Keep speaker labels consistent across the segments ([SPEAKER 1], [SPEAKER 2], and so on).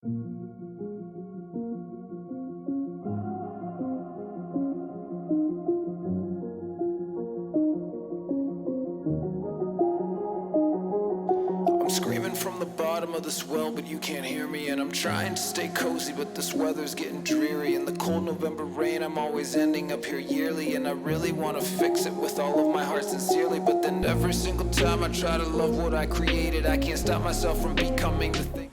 [SPEAKER 1] I'm screaming from the bottom of this well, but you can't hear me. And I'm trying to stay cozy, but this weather's getting dreary. In the cold November rain, I'm always ending up here yearly. And I really want to fix it with all of my heart sincerely. But then every single time I try to love what I created, I can't stop myself from becoming the thing.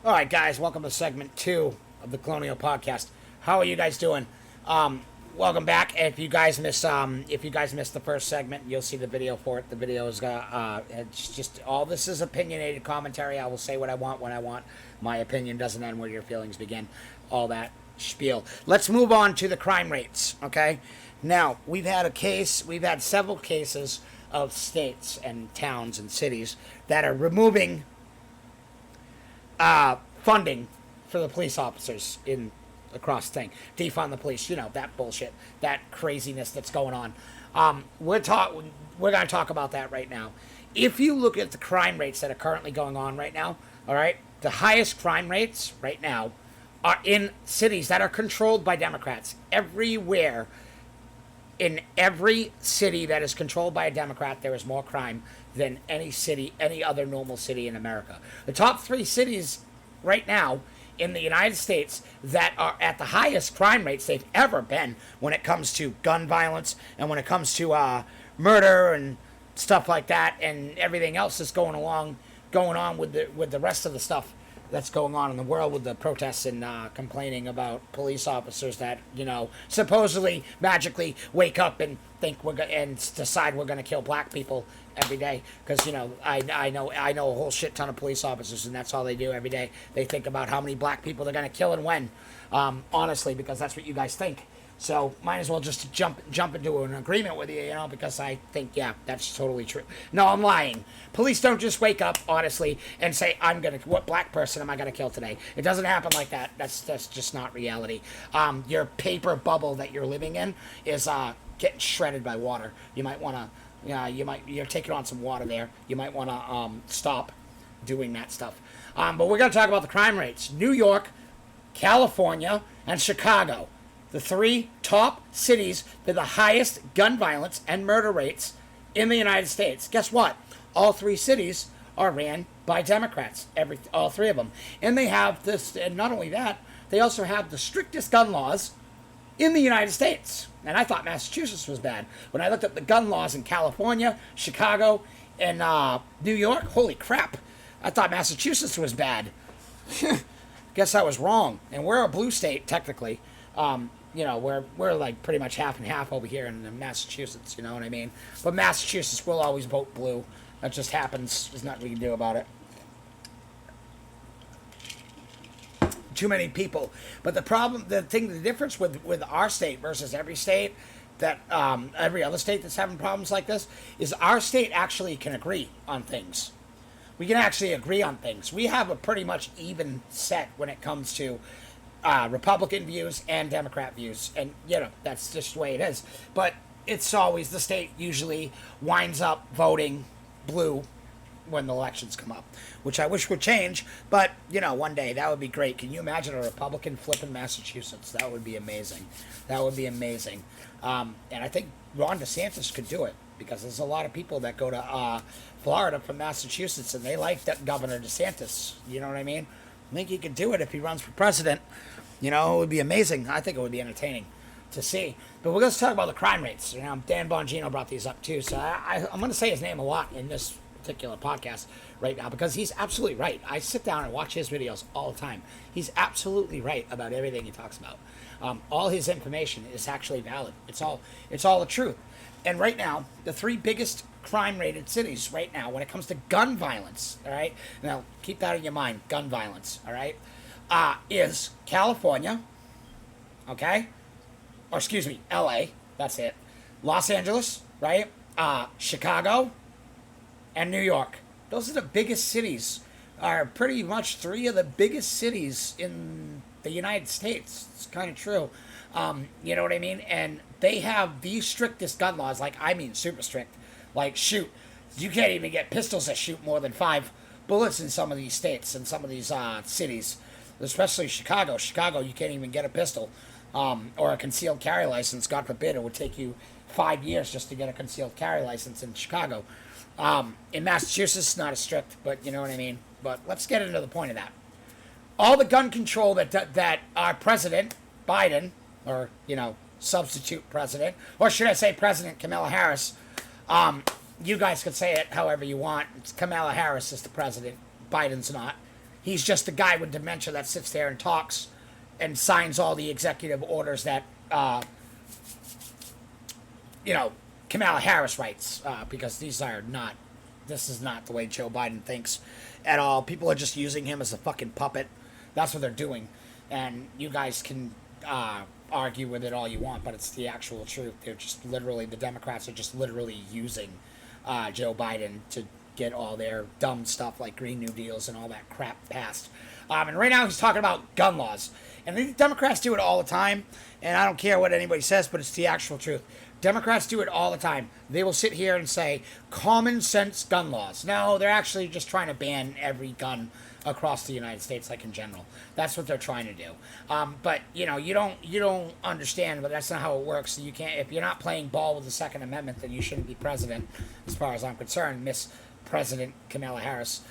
[SPEAKER 2] All right, guys, welcome to segment 2 of the Colonial Podcast. How are you guys doing? Welcome back. If you guys missed the first segment, you'll see the video for it. The video is it's just all this is opinionated commentary. I will say what I want when I want. My opinion doesn't end where your feelings begin. All that spiel. Let's move on to the crime rates. Okay. Now we've had several cases of states and towns and cities that are removing funding for the police officers across the thing. Defund the police, that bullshit, that craziness that's going on. We're going to talk about that right now. If you look at the crime rates that are currently going on right now, all right, the highest crime rates right now are in cities that are controlled by Democrats. Everywhere, in every city that is controlled by a Democrat, there is more crime than any other normal city in America. The top 3 cities right now in the United States that are at the highest crime rates they've ever been when it comes to gun violence and when it comes to murder and stuff like that and everything else that's going on with the rest of the stuff that's going on in the world with the protests and complaining about police officers that supposedly magically wake up and think and decide we're going to kill black people every day because I know a whole shit ton of police officers and that's all they do every day. They think about how many black people they're going to kill and when, honestly, because that's what you guys think. So might as well just jump into an agreement with you, because I think, yeah, that's totally true. No, I'm lying. Police don't just wake up, honestly, and say, what black person am I going to kill today? It doesn't happen like that. That's just not reality. Your paper bubble that you're living in is getting shredded by water. You might want to, you're taking on some water there. You might want to stop doing that stuff. But we're going to talk about the crime rates. New York, California, and Chicago. The 3 top cities with the highest gun violence and murder rates in the United States. Guess what? All 3 cities are ran by Democrats. All 3 of them. And they have this, and not only that, they also have the strictest gun laws in the United States. And I thought Massachusetts was bad. When I looked at the gun laws in California, Chicago, and New York, holy crap. I thought Massachusetts was bad. Guess I was wrong. And we're a blue state, technically. We're like pretty much half and half over here in Massachusetts, you know what I mean? But Massachusetts will always vote blue. That just happens. There's nothing we can do about it. Too many people. But the difference with our state versus every state that every other state that's having problems like this is our state actually can agree on things. We can actually agree on things. We have a pretty much even set when it comes to Republican views and Democrat views, and that's just the way it is. But it's always the state usually winds up voting blue when the elections come up, which I wish would change. But one day that would be great. Can you imagine a Republican flipping Massachusetts? That would be amazing. That would be amazing. And I think Ron DeSantis could do it because there's a lot of people that go to Florida from Massachusetts and they like that Governor DeSantis. You know what I mean? I think he could do it if he runs for president. It would be amazing. I think it would be entertaining to see. But we're going to talk about the crime rates. Dan Bongino brought these up too. So I'm going to say his name a lot in this particular podcast right now because he's absolutely right. I sit down and watch his videos all the time. He's absolutely right about everything he talks about. All his information is actually valid. It's all the truth. And right now, the 3 biggest crime-rated cities right now when it comes to gun violence, all right? Now, keep that in your mind, gun violence, all right? Is California, okay? Or excuse me, LA, that's it. Los Angeles, right? Chicago, and New York. Those are the biggest cities, are pretty much 3 of the biggest cities in the United States. It's kind of true. You know what I mean? And they have the strictest gun laws, super strict. Like, shoot, you can't even get pistols that shoot more than 5 bullets in some of these states and some of these cities, especially Chicago. Chicago, you can't even get a pistol or a concealed carry license. God forbid, it would take you 5 years just to get a concealed carry license in Chicago. In Massachusetts, it's not as strict, but you know what I mean. But let's get into the point of that. All the gun control that our president, Biden, or, substitute president, or should I say President Kamala Harris, you guys could say it however you want. It's Kamala Harris is the president. Biden's not. He's just the guy with dementia that sits there and talks and signs all the executive orders that, Kamala Harris writes, because this is not the way Joe Biden thinks at all. People are just using him as a fucking puppet. That's what they're doing. And you guys can argue with it all you want, but it's the actual truth. They're just literally, the Democrats are just literally using Joe Biden to get all their dumb stuff like Green New Deals and all that crap passed. And right now he's talking about gun laws. And the Democrats do it all the time. And I don't care what anybody says, but it's the actual truth. Democrats do it all the time. They will sit here and say, common sense gun laws. No, they're actually just trying to ban every gun across the United States, like in general. That's what they're trying to do. But you don't understand. But that's not how it works. You can't, if you're not playing ball with the Second Amendment, then you shouldn't be president, as far as I'm concerned, Miss President Kamala Harris.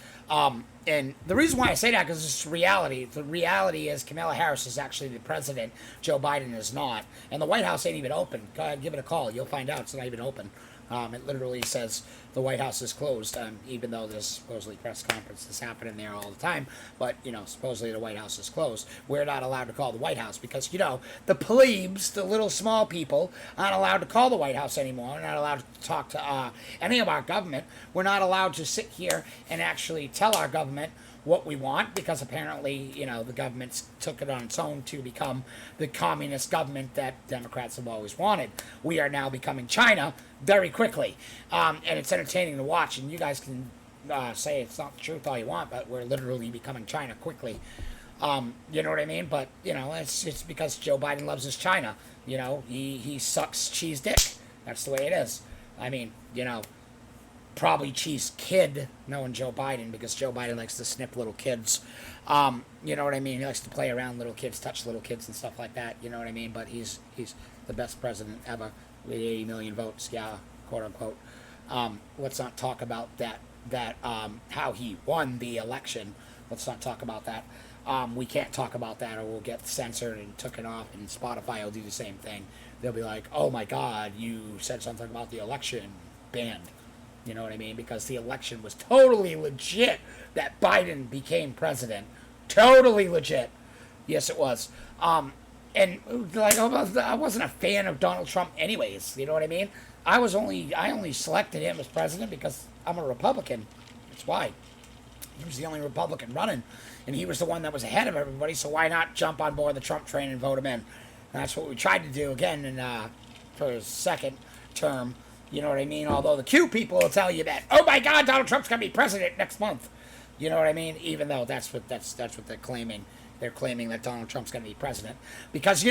[SPEAKER 2] And the reason why I say that, because it's reality. The reality is Kamala Harris is actually the president. Joe Biden is not. And the White House ain't even open. Go ahead, give it a call. You'll find out it's not even open. It literally says the White House is closed, even though there's supposedly press conferences happening there all the time. But, supposedly the White House is closed. We're not allowed to call the White House because, the plebes, the little small people, aren't allowed to call the White House anymore. We're not allowed to talk to any of our government. We're not allowed to sit here and actually tell our government what we want, because apparently, the government took it on its own to become the communist government that Democrats have always wanted. We are now becoming China very quickly, and it's entertaining to watch, and you guys can say it's not the truth all you want, but we're literally becoming China quickly. You know what I mean? But, it's because Joe Biden loves his China. He sucks cheese dick. That's the way it is. I mean, probably cheese kid, knowing Joe Biden, because Joe Biden likes to snip little kids. You know what I mean? He likes to play around little kids, touch little kids and stuff like that. You know what I mean? But he's the best president ever with 80 million votes, yeah, quote unquote. Let's not talk about that how he won the election. Let's not talk about that. We can't talk about that, or we'll get censored and taken off, and Spotify will do the same thing. They'll be like, oh my God, you said something about the election, banned. You know what I mean? Because the election was totally legit that Biden became president. Totally legit. Yes, it was. And like, I wasn't a fan of Donald Trump anyways. You know what I mean? I only selected him as president because I'm a Republican. That's why. He was the only Republican running, and he was the one that was ahead of everybody, so why not jump on board the Trump train and vote him in? And that's what we tried to do again for his second term. You know what I mean? Although the Q people will tell you that, oh my God, Donald Trump's gonna be president next month. You know what I mean? Even though that's what they're claiming. They're claiming that Donald Trump's gonna be president because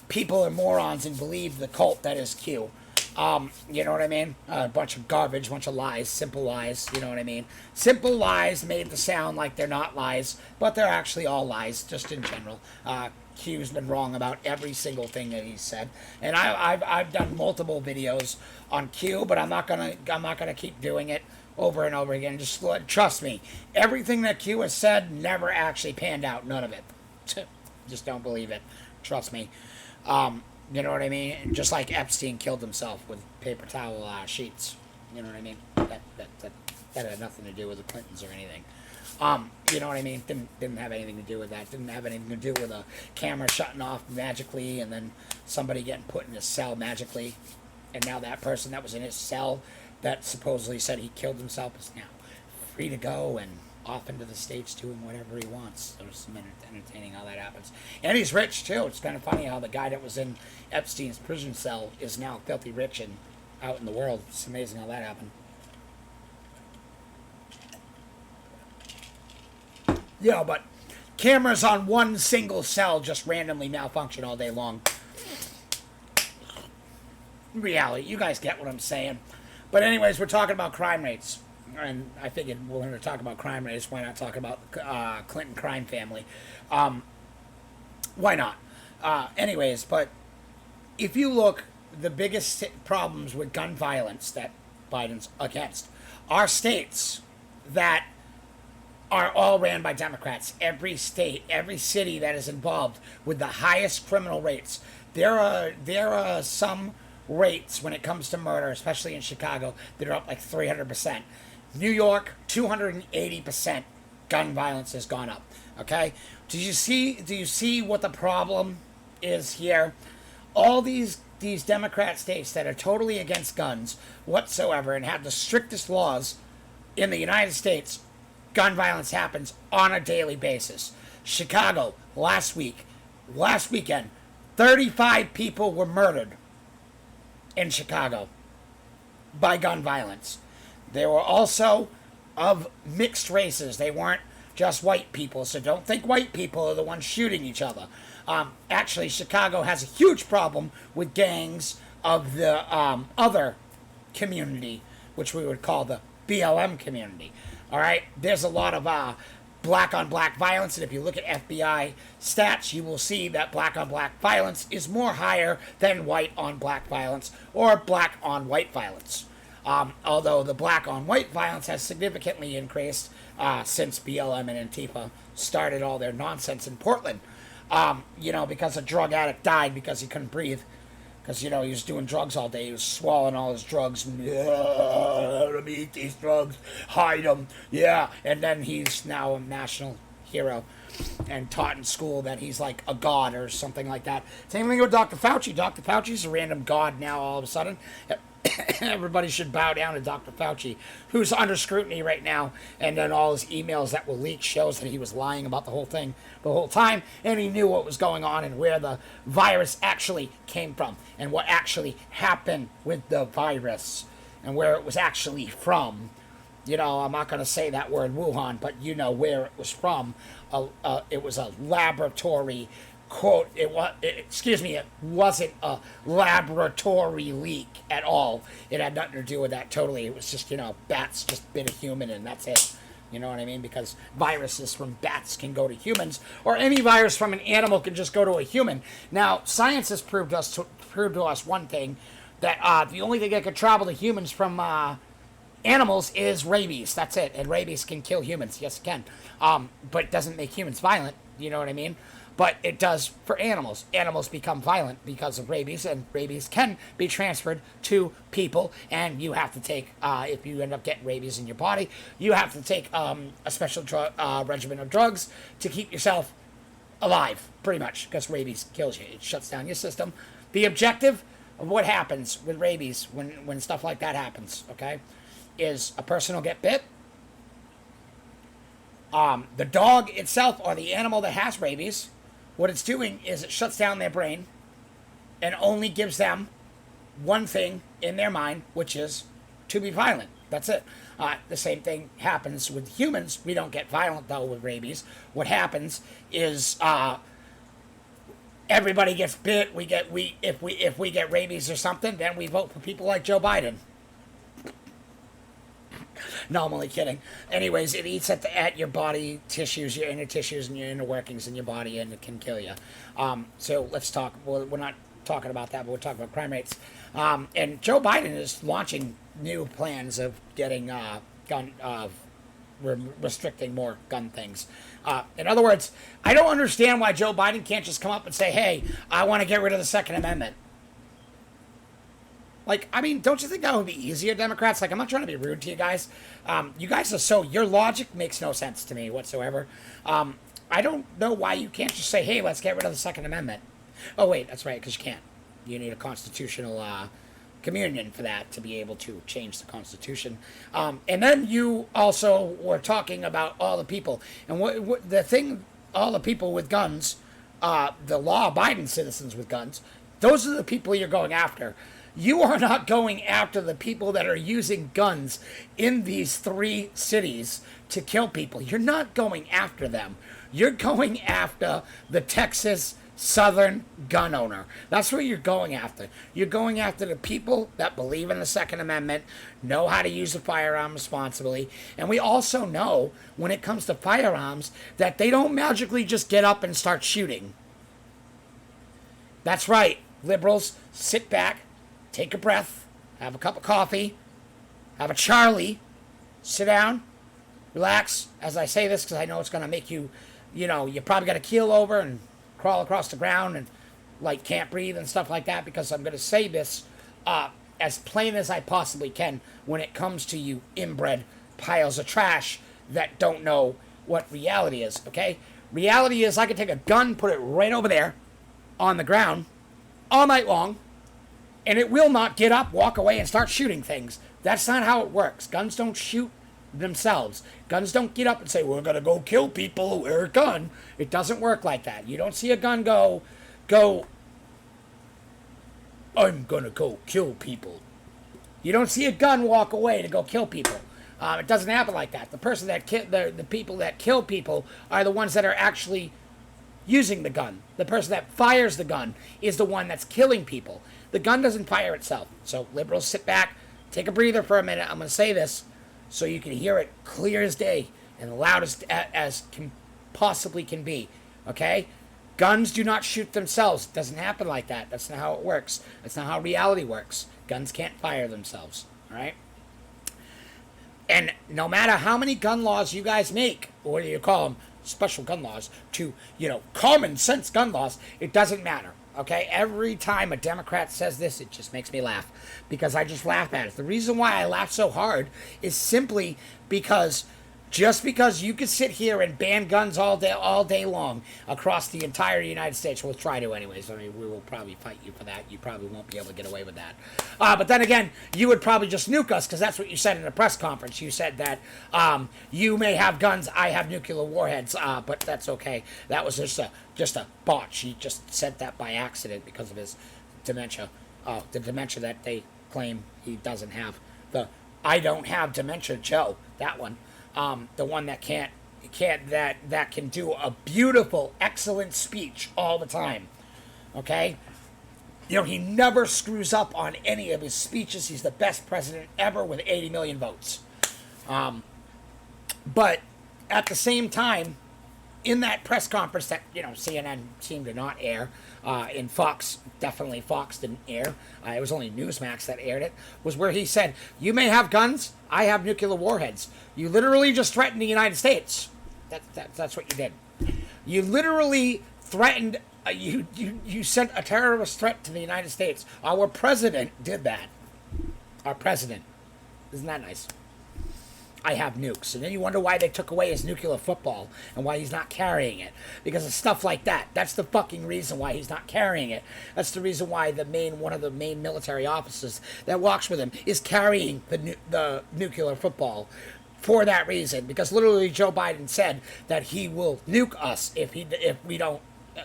[SPEAKER 2] people are morons and believe the cult that is Q. You know what I mean? A bunch of garbage, bunch of lies, simple lies. You know what I mean? Simple lies made to sound like they're not lies, but they're actually all lies, just in general. Q's been wrong about every single thing that he's said, and I've done multiple videos on Q, but I'm not gonna keep doing it over and over again. Just trust me, everything that Q has said never actually panned out. None of it. Just don't believe it. Trust me. You know what I mean? Just like Epstein killed himself with paper towel sheets. You know what I mean? That had nothing to do with the Clintons or anything. You know what I mean? Didn't have anything to do with that. Didn't have anything to do with a camera shutting off magically and then somebody getting put in a cell magically. And now that person that was in his cell that supposedly said he killed himself is now free to go and off into the States doing whatever he wants. There's some entertaining how that happens. And he's rich too. It's kind of funny how the guy that was in Epstein's prison cell is now filthy rich and out in the world. It's amazing how that happened. But cameras on one single cell just randomly malfunction all day long. Reality, you guys get what I'm saying. But anyways, we're talking about crime rates. and I figured we're going to talk about crime rates. Why not talk about Clinton crime family? Why not? Anyways, but if you look, the biggest problems with gun violence that Biden's against are states that are all ran by Democrats. Every state, every city that is involved with the highest criminal rates. There are some rates when it comes to murder, especially in Chicago, that are up like 300%. New York, 280% gun violence has gone up. Okay? Do you see what the problem is here? All these Democrat states that are totally against guns whatsoever and have the strictest laws in the United States, gun violence happens on a daily basis. Chicago, last weekend, 35 people were murdered in Chicago by gun violence. They were also of mixed races. They weren't just white people, so don't think white people are the ones shooting each other. Actually, Chicago has a huge problem with gangs of the other community, which we would call the BLM community. All right, there's a lot of black on black violence, and if you look at FBI stats, you will see that black on black violence is more higher than white on black violence or black on white violence. Although the black on white violence has significantly increased since BLM and Antifa started all their nonsense in Portland. Because a drug addict died because he couldn't breathe. Because, he was doing drugs all day. He was swallowing all his drugs. Let me eat these drugs. Hide them. Yeah. And then he's now a national hero and taught in school that he's like a god or something like that. Same thing with Dr. Fauci. Dr. Fauci's a random god now all of a sudden. Everybody should bow down to Dr. Fauci, who's under scrutiny right now, and then all his emails that were leaked shows that he was lying about the whole thing the whole time, and he knew what was going on and where the virus actually came from and what actually happened with the virus and where it was actually from. I'm not going to say that word Wuhan, but you know where it was from. It was a laboratory quote. It wasn't a laboratory leak at all. It had nothing to do with that totally. It was just, bats just bit a human and that's it. You know what I mean? Because viruses from bats can go to humans, or any virus from an animal can just go to a human. Now, science has proved to us one thing, that the only thing that could travel to humans from animals is rabies. That's it. And rabies can kill humans. Yes, it can. But it doesn't make humans violent. You know what I mean? But it does for animals. Animals become violent because of rabies, and rabies can be transferred to people, and you have to take, if you end up getting rabies in your body, you have to take a special regimen of drugs to keep yourself alive, pretty much, because rabies kills you. It shuts down your system. The objective of what happens with rabies when stuff like that happens, okay, is a person will get bit. The dog itself or the animal that has rabies, what it's doing is it shuts down their brain and only gives them one thing in their mind, which is to be violent. That's it. The same thing happens with humans. We don't get violent, though, with rabies. What happens is everybody gets bit. If we get rabies or something, then we vote for people like Joe Biden. No, I'm only kidding. Anyways, it eats at your body tissues, your inner tissues, and your inner workings in your body, and it can kill you. So let's talk. Well, we're not talking about that, but we're talking about crime rates. And Joe Biden is launching new plans of getting restricting more gun things. In other words, I don't understand why Joe Biden can't just come up and say, "Hey, I want to get rid of the Second Amendment." Don't you think that would be easier, Democrats? I'm not trying to be rude to you guys. You guys are your logic makes no sense to me whatsoever. I don't know why you can't just say, hey, let's get rid of the Second Amendment. Oh, wait, that's right, because you can't. You need a constitutional communion for that to be able to change the Constitution. And then you also were talking about all the people. And all the people with guns, the law-abiding citizens with guns, those are the people you're going after. You are not going after the people that are using guns in these 3 cities to kill people. You're not going after them. You're going after the Texas Southern gun owner. That's what you're going after. You're going after the people that believe in the Second Amendment, know how to use a firearm responsibly, and we also know when it comes to firearms that they don't magically just get up and start shooting. That's right, liberals, sit back, take a breath, have a cup of coffee, have a Charlie, sit down, relax, as I say this because I know it's going to make you, you probably got to keel over and crawl across the ground and like can't breathe and stuff like that, because I'm going to say this as plain as I possibly can when it comes to you inbred piles of trash that don't know what reality is, okay? Reality is I could take a gun, put it right over there on the ground all night long, and it will not get up, walk away, and start shooting things. That's not how it works. Guns don't shoot themselves. Guns don't get up and say, we're going to go kill people, wear a gun. It doesn't work like that. You don't see a gun go, I'm going to go kill people. You don't see a gun walk away to go kill people. It doesn't happen like that. The person that the people that kill people are the ones that are actually using the gun. The person that fires the gun is the one that's killing people. The gun doesn't fire itself. So liberals, sit back, take a breather for a minute. I'm going to say this so you can hear it clear as day and loud as can possibly can be. Okay? Guns do not shoot themselves. It doesn't happen like that. That's not how it works. That's not how reality works. Guns can't fire themselves. All right? And no matter how many gun laws you guys make, or what do you call them, special gun laws, to, common sense gun laws, it doesn't matter. Okay, every time a Democrat says this, it just makes me laugh, because I just laugh at it. The reason why I laugh so hard is simply because just because you could sit here and ban guns all day long across the entire United States, we'll try to anyways. I mean, we will probably fight you for that. You probably won't be able to get away with that. But then again, you would probably just nuke us, because that's what you said in a press conference. You said that you may have guns, I have nuclear warheads, but that's okay. That was just a botch. He just said that by accident because of his dementia. The dementia that they claim he doesn't have. The I don't have dementia Joe, that one. The one that that can do a beautiful, excellent speech all the time. Okay? He never screws up on any of his speeches. He's the best president ever with 80 million votes. But at the same time, in that press conference that, CNN seemed to not air, in Fox, definitely Fox didn't air, it was only Newsmax that aired it, was where he said, you may have guns, I have nuclear warheads. You literally just threatened the United States. That's what you did. You literally threatened, you sent a terrorist threat to the United States. Our president did that. Our president. Isn't that nice? I have nukes. And then you wonder why they took away his nuclear football and why he's not carrying it. Because of stuff like that. That's the fucking reason why he's not carrying it. That's the reason why one of the main military officers that walks with him is carrying the nuclear football for that reason. Because literally Joe Biden said that he will nuke us if we don't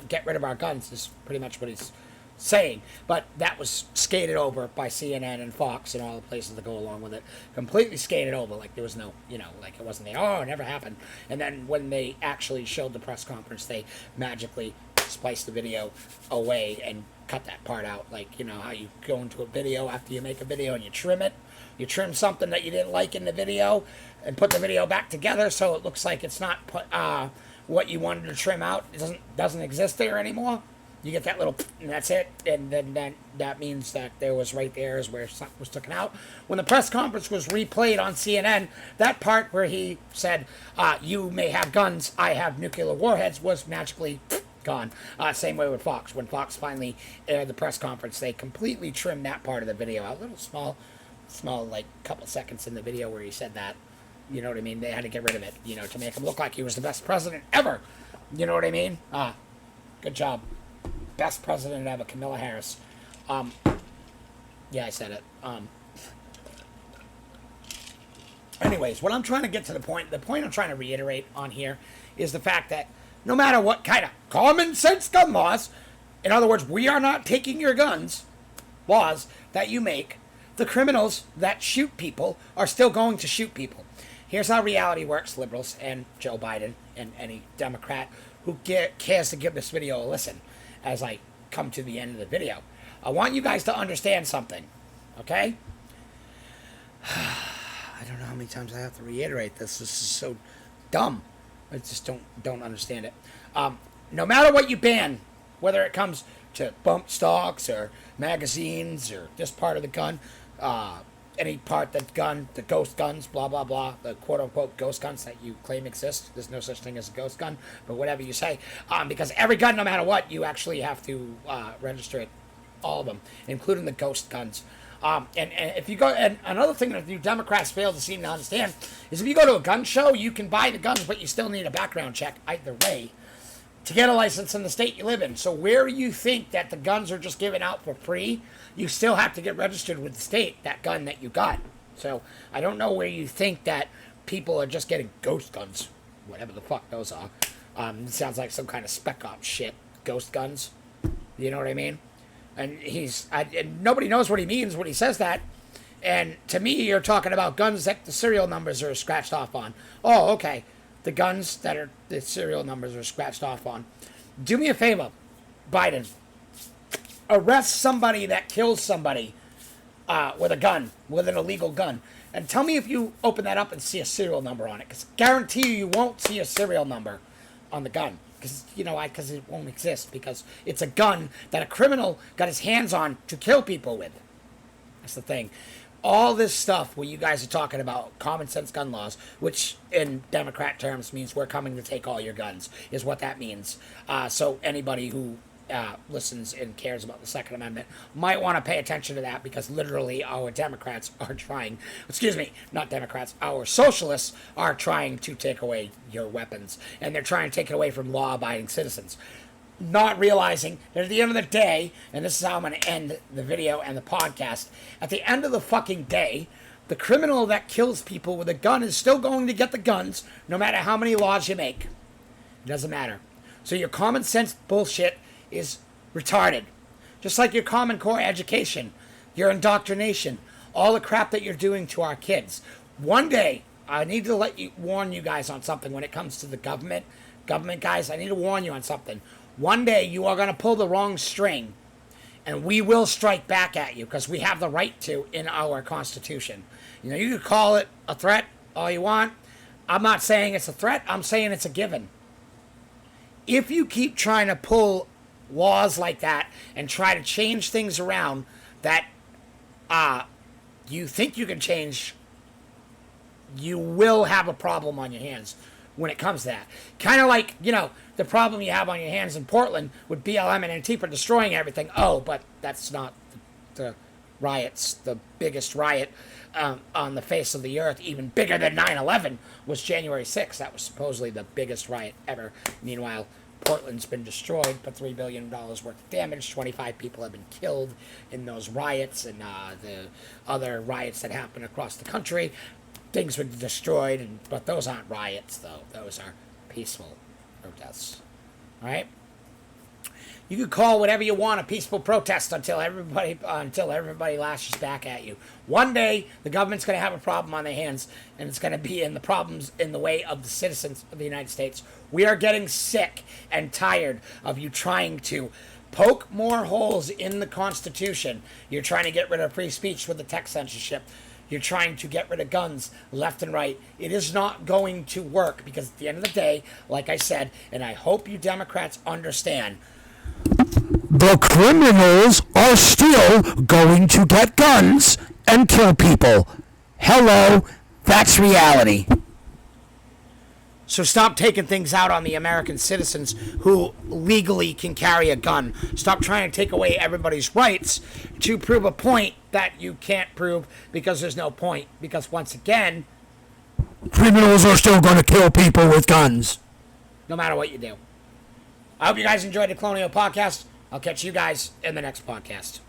[SPEAKER 2] get rid of our guns, is pretty much what he's saying. But that was skated over by CNN and Fox and all the places that go along with it. Completely skated over, like there was no, like it wasn't there. Oh, it never happened. And then when they actually showed the press conference, they magically spliced the video away and cut that part out. Like, how you go into a video after you make a video and you trim it. You trim something that you didn't like in the video and put the video back together so it looks like it's not what you wanted to trim out. It doesn't exist there anymore. You get that little, and that's it, and then that means that there was right there is where something was taken out. When the press conference was replayed on CNN, that part where he said, you may have guns, I have nuclear warheads, was magically gone. Same way with Fox. When Fox finally aired the press conference, they completely trimmed that part of the video out. A little small, like, couple seconds in the video where he said that. You know what I mean? They had to get rid of it, to make him look like he was the best president ever. You know what I mean? Good job. Best president ever, Kamala Harris. Yeah, I said it. Anyways, what I'm trying to get to the point I'm trying to reiterate on here is the fact that no matter what kind of common sense gun laws, in other words, we are not taking your guns, laws that you make, the criminals that shoot people are still going to shoot people. Here's how reality works, liberals and Joe Biden and any Democrat who cares to give this video a listen. as I come to the end of the video. I want you guys to understand something, okay? I don't know how many times I have to reiterate this. This is so dumb. I just don't understand it. No matter what you ban, whether it comes to bump stocks or magazines or this part of the gun, any part that gun, the ghost guns, blah, blah, blah, the quote-unquote ghost guns that you claim exist. There's no such thing as a ghost gun, but whatever you say. Because every gun, no matter what, you actually have to register it, all of them, including the ghost guns. And if you go, and another thing that you Democrats fail to seem to understand is if you go to a gun show, you can buy the guns, but you still need a background check either way to get a license in the state you live in. So where you think that the guns are just given out for free, you still have to get registered with the state, that gun that you got. So I don't know where you think that people are just getting ghost guns, whatever the fuck those are. It sounds like some kind of spec ops shit, ghost guns. You know what I mean? And and nobody knows what he means when he says that. And to me, you're talking about guns that the serial numbers are scratched off on. Oh, okay. The guns that are the serial numbers are scratched off on. Do me a favor, Biden. Arrest somebody that kills somebody with a gun, with an illegal gun. And tell me if you open that up and see a serial number on it. Because I guarantee you won't see a serial number on the gun. Because, you know, because it won't exist. Because it's a gun that a criminal got his hands on to kill people with. That's the thing. All this stuff where you guys are talking about common sense gun laws, which in Democrat terms means we're coming to take all your guns, is what that means. So anybody who listens and cares about the Second Amendment might want to pay attention to that, because literally our Democrats are trying, not Democrats, our socialists are trying to take away your weapons, and they're trying to take it away from law-abiding citizens. Not realizing that at the end of the day, and this is how I'm going to end the video and the podcast, at the end of the fucking day, the criminal that kills people with a gun is still going to get the guns, no matter how many laws you make. It doesn't matter. So your common sense bullshit is retarded. Just like your Common Core education, your indoctrination, all the crap that you're doing to our kids. One day, I need to warn you guys on something when it comes to the government. Government guys, I need to warn you on something. One day you are going to pull the wrong string, and we will strike back at you, because we have the right to in our Constitution. You know, you can call it a threat all you want. I'm not saying it's a threat. I'm saying it's a given. If you keep trying to pull laws like that and try to change things around that you think you can change, you will have a problem on your hands when it comes to that. Kind of like, you know, the problem you have on your hands in Portland with BLM and Antifa destroying everything. Oh, but that's not the riots. The biggest riot on the face of the earth, even bigger than 9/11, was January 6th. That was supposedly the biggest riot ever. Meanwhile, Portland's been destroyed, but $3 billion worth of damage. 25 people have been killed in those riots and the other riots that happened across the country. Things were destroyed, but those aren't riots, though. Those are peaceful protests. All right? You can call whatever you want a peaceful protest until everybody lashes back at you. One day, the government's going to have a problem on their hands, and it's going to be in the problems in the way of the citizens of the United States. We are getting sick and tired of you trying to poke more holes in the Constitution. You're trying to get rid of free speech with the tech censorship. You're trying to get rid of guns left and right. It is not going to work, because at the end of the day, like I said, and I hope you Democrats understand, the criminals are still going to get guns and kill people. Hello, that's reality. So stop taking things out on the American citizens who legally can carry a gun. Stop trying to take away everybody's rights to prove a point that you can't prove, because there's no point. Because once again, criminals are still going to kill people with guns, no matter what you do. I hope you guys enjoyed the Colonial Podcast. I'll catch you guys in the next podcast.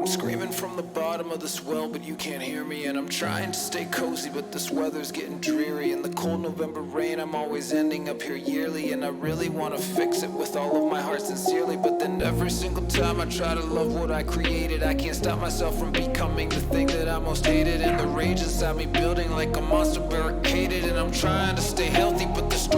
[SPEAKER 1] Screaming from the bottom bottom of this well, but you can't hear me. And I'm trying to stay cozy, but this weather's getting dreary. In the cold November rain, I'm always ending up here yearly. And I really wanna fix it with all of my heart sincerely. But then every single time I try to love what I created, I can't stop myself from becoming the thing that I most hated. And the rage inside me building like a monster barricaded. And I'm trying to stay healthy, but the